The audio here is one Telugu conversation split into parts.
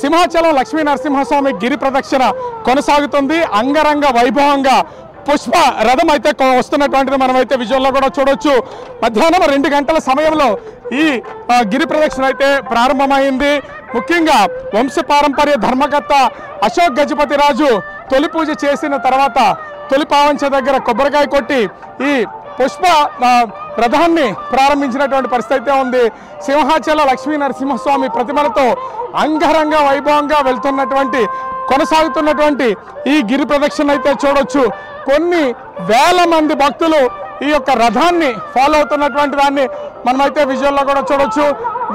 సింహాచలం లక్ష్మీ నరసింహస్వామి గిరి ప్రదక్షిణ కొనసాగుతుంది. అంగరంగ వైభవంగా పుష్ప రథం అయితే వస్తున్నటువంటిది మనమైతే విజువల్లో కూడా చూడొచ్చు. మధ్యాహ్నం 2 గంటల సమయంలో ఈ గిరి ప్రదక్షిణ అయితే ప్రారంభమైంది. ముఖ్యంగా వంశపారంపర్య ధర్మకర్త అశోక్ గజపతి రాజు తొలి పూజ చేసిన తర్వాత తొలి పావంచ దగ్గర కొబ్బరికాయ కొట్టి ఈ పుష్ప రథాన్ని ప్రారంభించినటువంటి పరిస్థితి అయితే ఉంది. సింహాచల లక్ష్మీ నరసింహస్వామి ప్రతిమలతో అంగరంగ వైభవంగా కొనసాగుతున్నటువంటి ఈ గిరి ప్రదక్షిణ అయితే చూడొచ్చు. కొన్ని వేల మంది భక్తులు ఈ యొక్క రథాన్ని ఫాలో అవుతున్నటువంటి దాన్ని మనమైతే విజువల్లో కూడా చూడొచ్చు.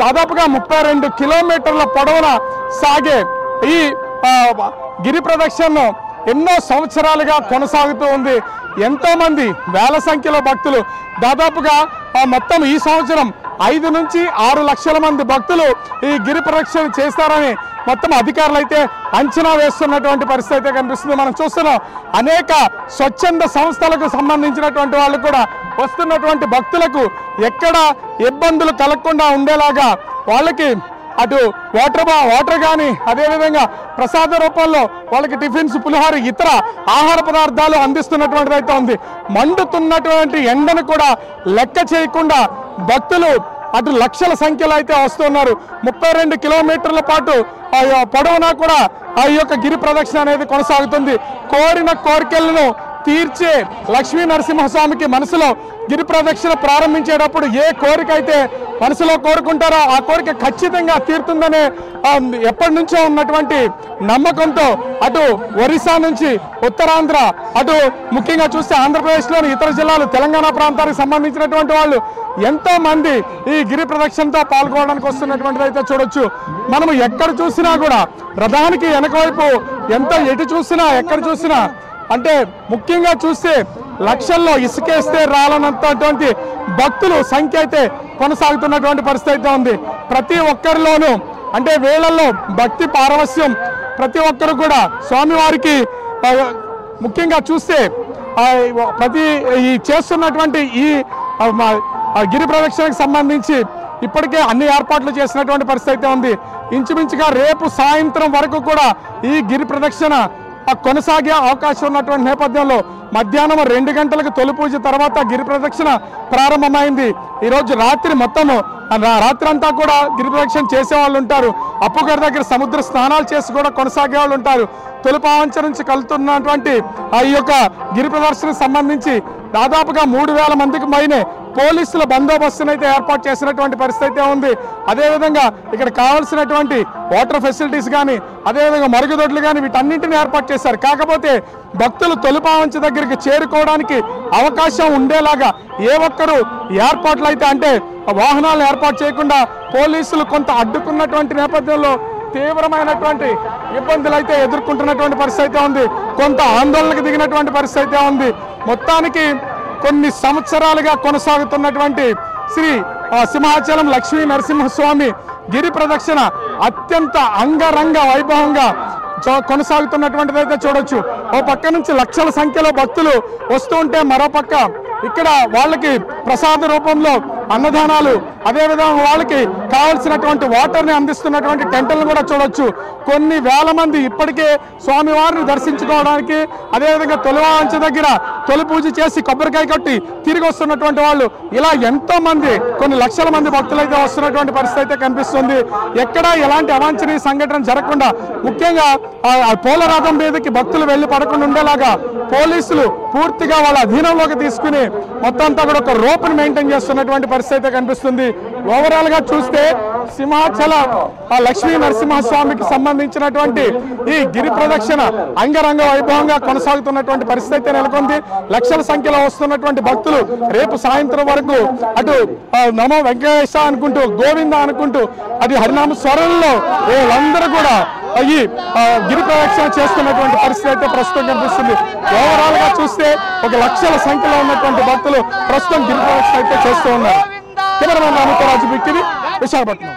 దాదాపుగా 32 కిలోమీటర్ల పొడవున సాగే ఈ గిరి ప్రదక్షిణ ఎన్నో సంవత్సరాలుగా కొనసాగుతూ ఉంది. ఎంతోమంది వేల సంఖ్యలో భక్తులు దాదాపుగా మొత్తం ఈ సంవత్సరం 5 నుంచి 6 లక్షల మంది భక్తులు ఈ గిరి ప్రదక్షిణ చేస్తారని మొత్తం అధికారులు అయితే అంచనా వేస్తున్నటువంటి పరిస్థితి అయితే కనిపిస్తుంది. మనం చూస్తున్నాం అనేక స్వచ్ఛంద సంస్థలకు సంబంధించినటువంటి వాళ్ళు కూడా వస్తున్నటువంటి భక్తులకు ఎక్కడ ఇబ్బందులు కలగకుండా ఉండేలాగా వాళ్ళకి అటు వాటర్ కానీ అదేవిధంగా ప్రసాద రూపంలో వాళ్ళకి టిఫిన్స్, పులిహోర, ఇతర ఆహార పదార్థాలు అందిస్తున్నటువంటిది అయితే ఉంది. మండుతున్నటువంటి ఎండను కూడా లెక్క చేయకుండా భక్తులు అటు లక్షల సంఖ్యలో అయితే వస్తున్నారు. 32 కిలోమీటర్ల పాటు పొడవునా కూడా ఆ యొక్క గిరి ప్రదక్షిణ అనేది కొనసాగుతుంది. కోరిన కోరికలను తీర్చే లక్ష్మీ నరసింహస్వామికి మనసులో గిరి ప్రదక్షిణ ప్రారంభించేటప్పుడు ఏ కోరిక అయితే మనసులో కోరుకుంటారో ఆ కోరిక ఖచ్చితంగా తీరుతుందనే ఎప్పటి నుంచో ఉన్నటువంటి నమ్మకంతో అటు ఒరిస్సా నుంచి ఉత్తరాంధ్ర, అటు ముఖ్యంగా చూస్తే ఆంధ్రప్రదేశ్లోని ఇతర జిల్లాలు, తెలంగాణ ప్రాంతానికి సంబంధించినటువంటి వాళ్ళు ఎంతో మంది ఈ గిరి ప్రదక్షిణతో పాల్గొనడానికి వస్తున్నటువంటిది అయితే చూడొచ్చు. మనము ఎక్కడ చూసినా కూడా రథానికి వెనకవైపు ఎటు చూసినా ఎక్కడ చూసినా అంటే ముఖ్యంగా చూస్తే లక్షల్లో ఇసుకేస్తే రాలనంతటువంటి భక్తుల సంఖ్య అయితే కొనసాగుతున్నటువంటి పరిస్థితి అయితే ఉంది. ప్రతి ఒక్కరిలోనూ అంటే వేళల్లో భక్తి పారవస్యం, ప్రతి ఒక్కరు కూడా స్వామివారికి ముఖ్యంగా చూస్తే ఈ చేస్తున్నటువంటి ఈ గిరి ప్రదక్షిణకు సంబంధించి ఇప్పటికే అన్ని ఏర్పాట్లు చేసినటువంటి పరిస్థితి అయితే ఉంది. ఇంచుమించుగా రేపు సాయంత్రం వరకు కూడా ఈ గిరి ప్రదక్షిణ కొనసాగే అవకాశం ఉన్నటువంటి నేపథ్యంలో మధ్యాహ్నం 2 గంటలకు తొలి పూజ తర్వాత గిరి ప్రదక్షిణ ప్రారంభమైంది. ఈరోజు రాత్రి రాత్రి అంతా కూడా గిరి ప్రదక్షిణ చేసే వాళ్ళు ఉంటారు. అప్పుగారి దగ్గర సముద్ర స్నానాలు చేసి కూడా కొనసాగే వాళ్ళు ఉంటారు. తొలి పావంచ నుంచి కలుతున్నటువంటి ఈ యొక్క గిరి ప్రదర్శనకు సంబంధించి దాదాపుగా 3000 మందికి పైనే పోలీసుల బందోబస్తును అయితే ఏర్పాటు చేసినటువంటి పరిస్థితి ఉంది. అదేవిధంగా ఇక్కడ కావాల్సినటువంటి వాటర్ ఫెసిలిటీస్ కానీ అదేవిధంగా మరుగుదొడ్లు కానీ వీటన్నింటినీ ఏర్పాటు చేశారు. కాకపోతే భక్తులు తొలి పావంచ దగ్గరికి చేరుకోవడానికి అవకాశం ఉండేలాగా ఏ ఒక్కరు ఏర్పాట్లు అయితే అంటే వాహనాలు ఏర్పాటు చేయకుండా పోలీసులు కొంత అడ్డుకున్నటువంటి నేపథ్యంలో తీవ్రమైనటువంటి ఇబ్బందులు అయితే ఎదుర్కొంటున్నటువంటి పరిస్థితి ఉంది. కొంత ఆందోళనకు దిగినటువంటి పరిస్థితి ఉంది. మొత్తానికి కొన్ని సంవత్సరాలుగా కొనసాగుతున్నటువంటి శ్రీ సింహాచలం లక్ష్మీ నరసింహస్వామి గిరి ప్రదక్షిణ అత్యంత అంగరంగ వైభవంగా కొనసాగుతున్నటువంటిది అయితే చూడొచ్చు. ఓ పక్క నుంచి లక్షల సంఖ్యలో భక్తులు వస్తూ ఉంటే మరో పక్క ఇక్కడ వాళ్ళకి ప్రసాద రూపంలో అన్నదానాలు, అదేవిధంగా వాళ్ళకి కావాల్సినటువంటి వాటర్ని అందిస్తున్నటువంటి టెంట్లను కూడా చూడొచ్చు. కొన్ని వేల మంది ఇప్పటికే స్వామివారిని దర్శించుకోవడానికి అదేవిధంగా తొలివాంచ దగ్గర తొలి పూజ చేసి కొబ్బరికాయ కొట్టి తిరిగి వస్తున్నటువంటి వాళ్ళు ఇలా ఎంతో మంది కొన్ని లక్షల మంది భక్తులు అయితే వస్తున్నటువంటి పరిస్థితి అయితే కనిపిస్తుంది. ఎక్కడ ఎలాంటి అవాంఛనీయ సంఘటన జరగకుండా ముఖ్యంగా పోలరథం మీదకి భక్తులు వెళ్ళి పడకుండా ఉండేలాగా పోలీసులు పూర్తిగా వాళ్ళ అధీనంలోకి తీసుకుని మొత్తం అంతా కూడా ఒక రోప్ని మెయింటైన్ చేస్తున్నటువంటి పరిస్థితి కనిపిస్తుంది. ఓవరాల్ గా చూస్తే సింహాచల లక్ష్మీ నరసింహస్వామికి సంబంధించినటువంటి ఈ గిరి ప్రదక్షిణ అంగరంగ వైభవంగా కొనసాగుతున్నటువంటి పరిస్థితి నెలకొంది. లక్షల సంఖ్యలో వస్తున్నటువంటి భక్తులు రేపు సాయంత్రం వరకు అటు నమో వెంకటేశ అనుకుంటూ, గోవింద అనుకుంటూ అది హరినామ స్వరంలో వీళ్ళందరూ కూడా ఈ గిరి ప్రదక్షిణ చేస్తున్నటువంటి పరిస్థితి అయితే ప్రస్తుతం కనిపిస్తుంది. ఓవరాల్ గా చూస్తే 1 లక్షల సంఖ్యలో ఉన్నటువంటి భక్తులు ప్రస్తుతం గిరి ప్రదక్షిణ అయితే చేస్తూ ఉన్నారు. కెమెరామెన్ రాజు, విశాఖపట్నం.